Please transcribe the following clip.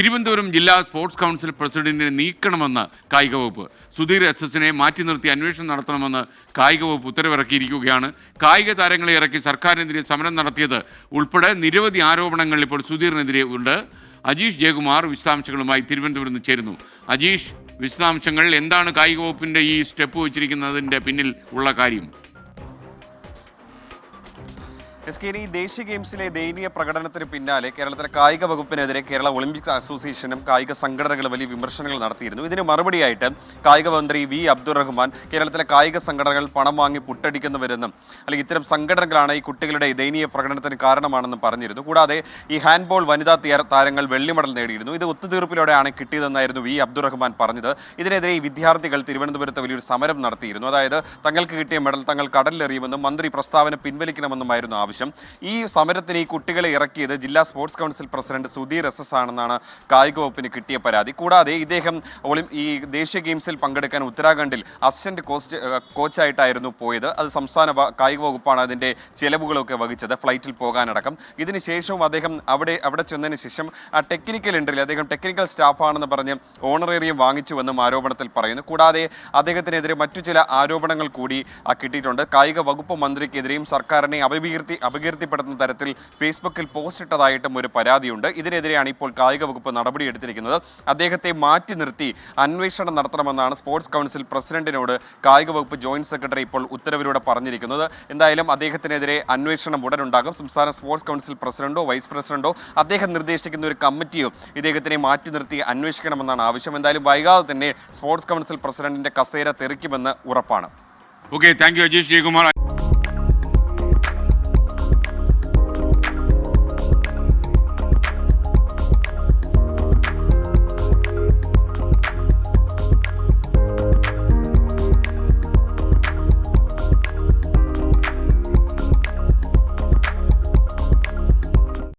തിരുവനന്തപുരം ജില്ലാ sports council പ്രസിഡന്റിനെ നീക്കണമെന്ന് കായിക വകുപ്പ്. സുധീർ എസ്.എസിനെ മാറ്റി നിർത്തി അന്വേഷണം നടത്തണമെന്ന് കായിക വകുപ്പ് ഉത്തരവിറക്കിയിരിക്കുകയാണ്. കായിക താരങ്ങളെ ഇറക്കി സർക്കാരിനെതിരെ സമരം നടത്തിയത് ഉൾപ്പെടെ നിരവധി ആരോപണങ്ങൾ ഇപ്പോൾ സുധീറിനെതിരെ ഉണ്ട്. അജീഷ് ജയകുമാർ വിശദാംശങ്ങളുമായി തിരുവനന്തപുരത്ത് നിന്ന് ചേരുന്നു. അജീഷ്, വിശദാംശങ്ങൾ എന്താണ് കായിക വകുപ്പിന്റെ ഈ സ്റ്റെപ്പ് വെച്ചിരിക്കുന്നതിന്റെ പിന്നിൽ ഉള്ള കാര്യം? ഈ ദേശീയ ഗെയിംസിലെ ദയനീയ പ്രകടനത്തിന് പിന്നാലെ കേരളത്തിലെ കായിക വകുപ്പിനെതിരെ കേരള ഒളിമ്പിക്സ് അസോസിയേഷനും കായിക സംഘടനകളും വലിയ വിമർശനങ്ങൾ നടത്തിയിരുന്നു. ഇതിന് മറുപടിയായിട്ട് കായിക മന്ത്രി വി അബ്ദുറഹ്മാൻ കേരളത്തിലെ കായിക സംഘടനകൾ പണം വാങ്ങി പുട്ടടിക്കുന്നവരെന്നും അല്ലെങ്കിൽ ഇത്തരം സംഘടനകളാണ് ഈ കുട്ടികളുടെ ദയനീയ പ്രകടനത്തിന് കാരണമാണെന്നും പറഞ്ഞിരുന്നു. കൂടാതെ ഈ ഹാൻഡ്ബോൾ വനിതാ താരങ്ങൾ വെള്ളി മെഡൽ നേടിയിരുന്നു. ഇത് ഒത്തുതീർപ്പിലൂടെയാണ് കിട്ടിയതെന്നായിരുന്നു വി അബ്ദുറഹ്മാൻ പറഞ്ഞത്. ഇതിനെതിരെ ഈ വിദ്യാർത്ഥികൾ തിരുവനന്തപുരത്ത് വലിയൊരു സമരം നടത്തിയിരുന്നു. അതായത് തങ്ങൾക്ക് കിട്ടിയ മെഡൽ തങ്ങൾ കടലിലെറിയുമെന്നും മന്ത്രി പ്രസ്താവന പിൻവലിക്കണമെന്നുമായിരുന്നു ആവശ്യം. ഈ സമരത്തിന് ഈ കുട്ടികളെ ഇറക്കിയത് ജില്ലാ sports council president Sudheer SS ആണെന്നാണ് കായിക വകുപ്പിന് കിട്ടിയ പരാതി. കൂടാതെ ഇദ്ദേഹം ഈ ദേശീയ ഗെയിംസിൽ പങ്കെടുക്കാൻ ഉത്തരാഖണ്ഡിൽ അസിസ്റ്റന്റ് കോച്ചായിട്ടായിരുന്നു പോയത്. അത് സംസ്ഥാന കായിക വകുപ്പാണ് അതിൻ്റെ ചെലവുകളൊക്കെ വഹിച്ചത്, ഫ്ലൈറ്റിൽ പോകാനടക്കം. ഇതിനുശേഷവും അദ്ദേഹം അവിടെ ചെന്നതിന് ശേഷം ആ ടെക്നിക്കൽ എൻട്രിയിൽ അദ്ദേഹം ടെക്നിക്കൽ സ്റ്റാഫാണെന്ന് പറഞ്ഞ് ഓണറേറിയം വാങ്ങിച്ചുവെന്നും ആരോപണത്തിൽ പറയുന്നു. കൂടാതെ അദ്ദേഹത്തിനെതിരെ മറ്റു ചില ആരോപണങ്ങൾ കൂടി കിട്ടിയിട്ടുണ്ട്. കായിക വകുപ്പ് മന്ത്രിക്കെതിരെയും സർക്കാരിനെ അപകീർത്തിപ്പെടുത്തുന്ന തരത്തിൽ ഫേസ്ബുക്കിൽ പോസ്റ്റ് ഇട്ടതായിട്ടും ഒരു പരാതിയുണ്ട്. ഇതിനെതിരെയാണ് ഇപ്പോൾ കായിക വകുപ്പ് നടപടിയെടുത്തിരിക്കുന്നത്. അദ്ദേഹത്തെ മാറ്റി നിർത്തി അന്വേഷണം നടത്തണമെന്നാണ് സ്പോർട്സ് കൗൺസിൽ പ്രസിഡന്റിനോട് കായിക വകുപ്പ് ജോയിന്റ് സെക്രട്ടറി ഇപ്പോൾ ഉത്തരവിലൂടെ പറഞ്ഞിരിക്കുന്നത്. എന്തായാലും അദ്ദേഹത്തിനെതിരെ അന്വേഷണം ഉടനുണ്ടാകും. സംസ്ഥാന സ്പോർട്സ് കൗൺസിൽ പ്രസിഡന്റോ വൈസ് പ്രസിഡന്റോ അദ്ദേഹം നിർദ്ദേശിക്കുന്ന ഒരു കമ്മിറ്റിയോ ഇദ്ദേഹത്തിനെ മാറ്റി നിർത്തി അന്വേഷിക്കണമെന്നാണ് ആവശ്യം. എന്തായാലും വൈകാതെ തന്നെ സ്പോർട്സ് കൗൺസിൽ പ്രസിഡന്റിന്റെ കസേര തെറിക്കുമെന്ന് ഉറപ്പാണ്. Okay, thank you Ajeesh Jayakumar.